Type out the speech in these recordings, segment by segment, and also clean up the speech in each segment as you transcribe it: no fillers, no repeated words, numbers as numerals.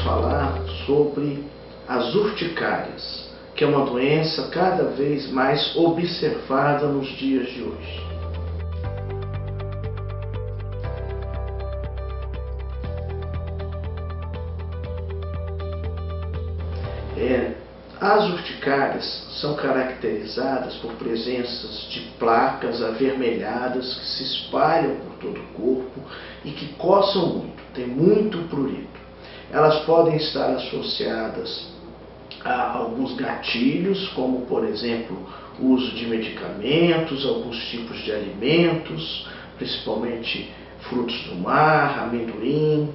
falar sobre as urticárias, que é uma doença cada vez mais observada nos dias de hoje. As urticárias são caracterizadas por presenças de placas avermelhadas que se espalham por todo o corpo e que coçam muito, tem muito prurito. Elas podem estar associadas a alguns gatilhos, como por exemplo o uso de medicamentos, alguns tipos de alimentos, principalmente frutos do mar, amendoim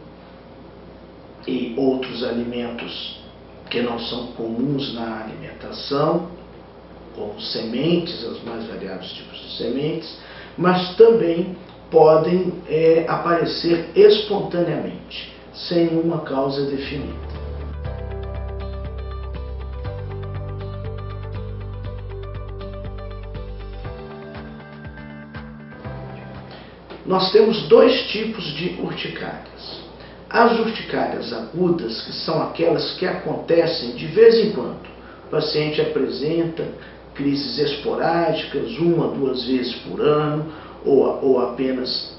e outros alimentos que não são comuns na alimentação, como sementes, os mais variados tipos de sementes, mas também podem aparecer espontaneamente, sem uma causa definida. Nós temos dois tipos de urticárias. As urticárias agudas, que são aquelas que acontecem de vez em quando. O paciente apresenta crises esporádicas, 1 a 2 vezes por ano, ou apenas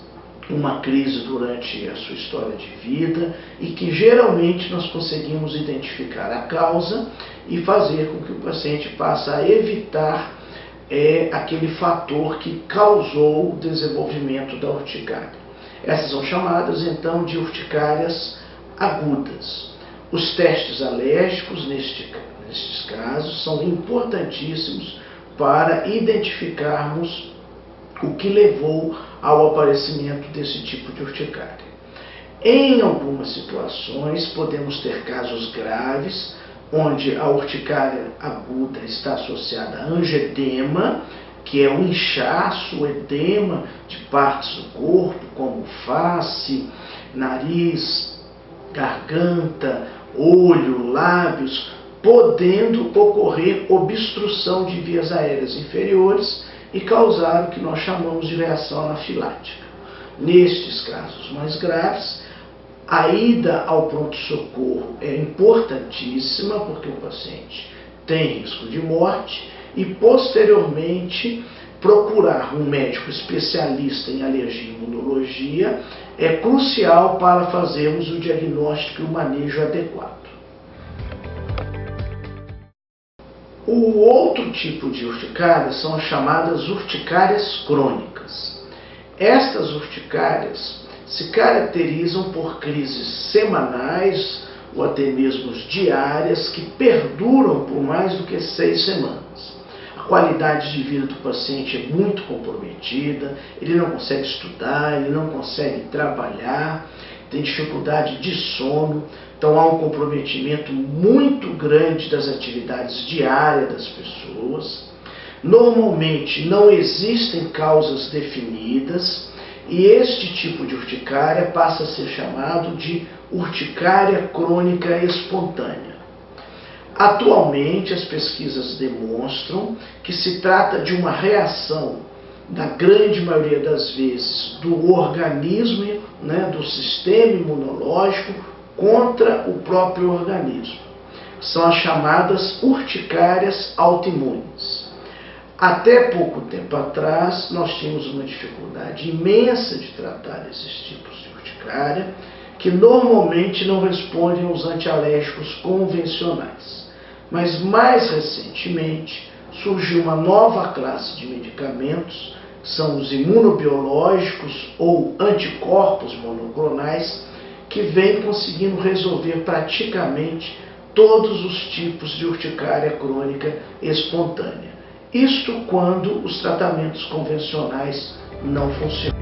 uma crise durante a sua história de vida, e que geralmente nós conseguimos identificar a causa e fazer com que o paciente passe a evitar aquele fator que causou o desenvolvimento da urticária. Essas são chamadas, então, de urticárias agudas. Os testes alérgicos, nestes casos, são importantíssimos para identificarmos o que levou ao aparecimento desse tipo de urticária. Em algumas situações, podemos ter casos graves, onde a urticária aguda está associada a angedema, que é o inchaço, o edema de partes do corpo, como face, nariz, garganta, olho, lábios, podendo ocorrer obstrução de vias aéreas inferiores e causar o que nós chamamos de reação anafilática. Nestes casos mais graves, a ida ao pronto-socorro é importantíssima, porque o paciente tem risco de morte, e posteriormente procurar um médico especialista em alergia e imunologia é crucial para fazermos o diagnóstico e o manejo adequado. O outro tipo de urticárias são as chamadas urticárias crônicas. Estas urticárias se caracterizam por crises semanais ou até mesmo diárias que perduram por mais do que 6 semanas. A qualidade de vida do paciente é muito comprometida, ele não consegue estudar, ele não consegue trabalhar, tem dificuldade de sono, então há um comprometimento muito grande das atividades diárias das pessoas. Normalmente não existem causas definidas e este tipo de urticária passa a ser chamado de urticária crônica espontânea. Atualmente, as pesquisas demonstram que se trata de uma reação, na grande maioria das vezes, do organismo, do sistema imunológico contra o próprio organismo. São as chamadas urticárias autoimunes. Até pouco tempo atrás, nós tínhamos uma dificuldade imensa de tratar esses tipos de urticária, que normalmente não respondem aos antialérgicos convencionais. Mas mais recentemente surgiu uma nova classe de medicamentos, que são os imunobiológicos ou anticorpos monoclonais, que vêm conseguindo resolver praticamente todos os tipos de urticária crônica espontânea. Isto quando os tratamentos convencionais não funcionam.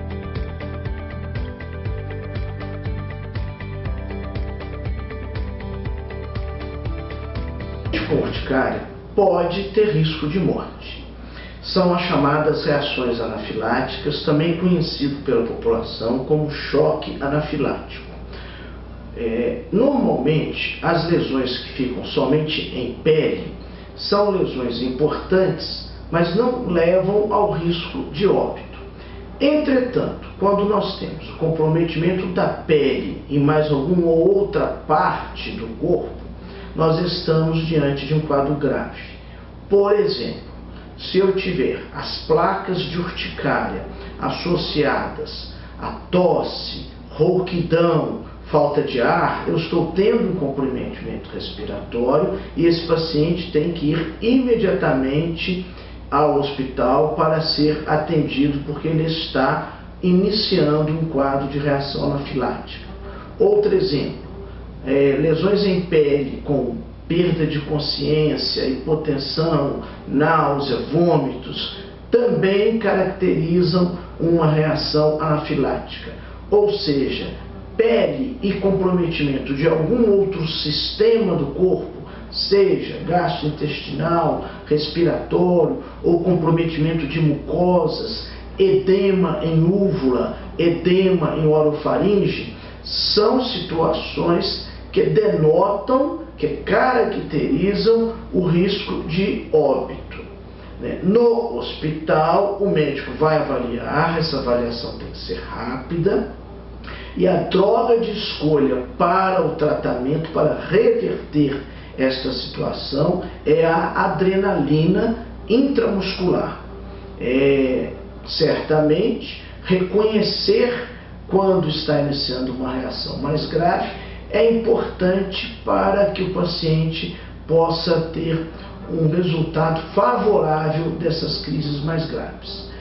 Com urticária pode ter risco de morte. São as chamadas reações anafiláticas, também conhecido pela população como choque anafilático. Normalmente, as lesões que ficam somente em pele são lesões importantes, mas não levam ao risco de óbito. Entretanto, quando nós temos o comprometimento da pele e mais alguma outra parte do corpo, nós estamos diante de um quadro grave. Por exemplo, se eu tiver as placas de urticária associadas a tosse, rouquidão, falta de ar, eu estou tendo um comprometimento respiratório e esse paciente tem que ir imediatamente ao hospital para ser atendido, porque ele está iniciando um quadro de reação anafilática. Outro exemplo, lesões em pele com perda de consciência, hipotensão, náusea, vômitos, também caracterizam uma reação anafilática. Ou seja, pele e comprometimento de algum outro sistema do corpo, seja gastrointestinal, respiratório ou comprometimento de mucosas, edema em úvula, edema em orofaringe, são situações que denotam, que caracterizam o risco de óbito. No hospital, o médico vai avaliar, essa avaliação tem que ser rápida, e a droga de escolha para o tratamento, para reverter esta situação, é a adrenalina intramuscular. Certamente, reconhecer quando está iniciando uma reação mais grave é importante para que o paciente possa ter um resultado favorável dessas crises mais graves.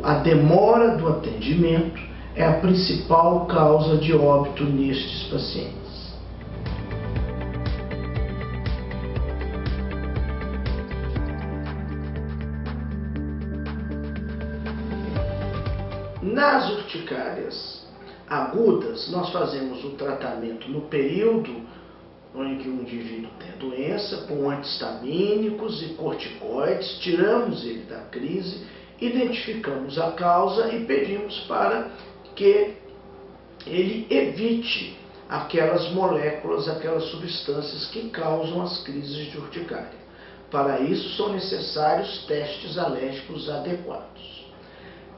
A demora do atendimento é a principal causa de óbito nestes pacientes. Nas urticárias agudas, nós fazemos o tratamento no período em que o indivíduo tem a doença, com antihistamínicos e corticoides, tiramos ele da crise, identificamos a causa e pedimos para que ele evite aquelas moléculas, aquelas substâncias que causam as crises de urticária. Para isso são necessários testes alérgicos adequados.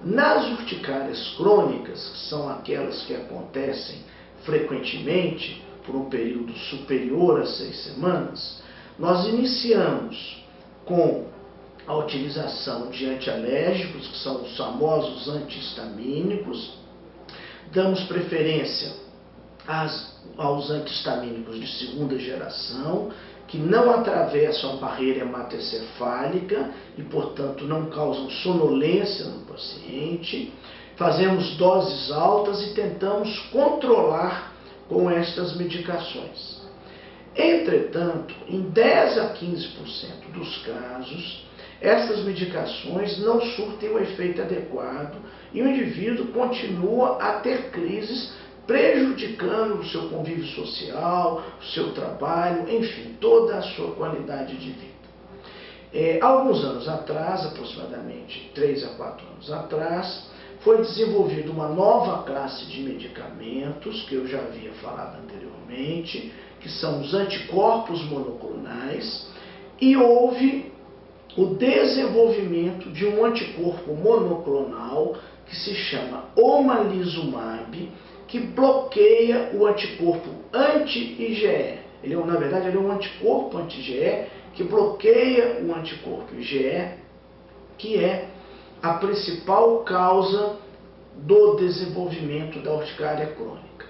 Nas urticárias crônicas, que são aquelas que acontecem frequentemente por um período superior a 6 semanas, nós iniciamos com a utilização de antialérgicos, que são os famosos antihistamínicos. Damos preferência aos antihistamínicos de segunda geração, que não atravessam a barreira hematoencefálica e, portanto, não causam sonolência no paciente. Fazemos doses altas e tentamos controlar com estas medicações. Entretanto, em 10 a 15% dos casos, essas medicações não surtem o efeito adequado e o indivíduo continua a ter crises, prejudicando o seu convívio social, o seu trabalho, enfim, toda a sua qualidade de vida. Alguns anos atrás, aproximadamente 3 a 4 anos atrás, foi desenvolvida uma nova classe de medicamentos, que eu já havia falado anteriormente, que são os anticorpos monoclonais, e houve o desenvolvimento de um anticorpo monoclonal que se chama omalizumab, que bloqueia o anticorpo anti-IgE. Na verdade, ele é um anticorpo anti-IgE que bloqueia o anticorpo IgE, que é a principal causa do desenvolvimento da urticária crônica.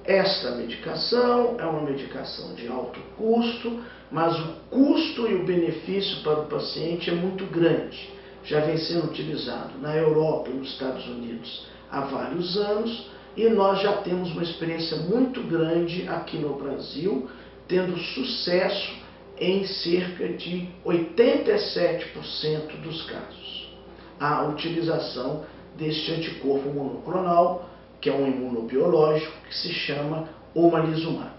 Esta medicação é uma medicação de alto custo, mas o custo e o benefício para o paciente é muito grande. Já vem sendo utilizado na Europa e nos Estados Unidos há vários anos, e nós já temos uma experiência muito grande aqui no Brasil, tendo sucesso em cerca de 87% dos casos. A utilização deste anticorpo monoclonal, que é um imunobiológico, que se chama omalizumab.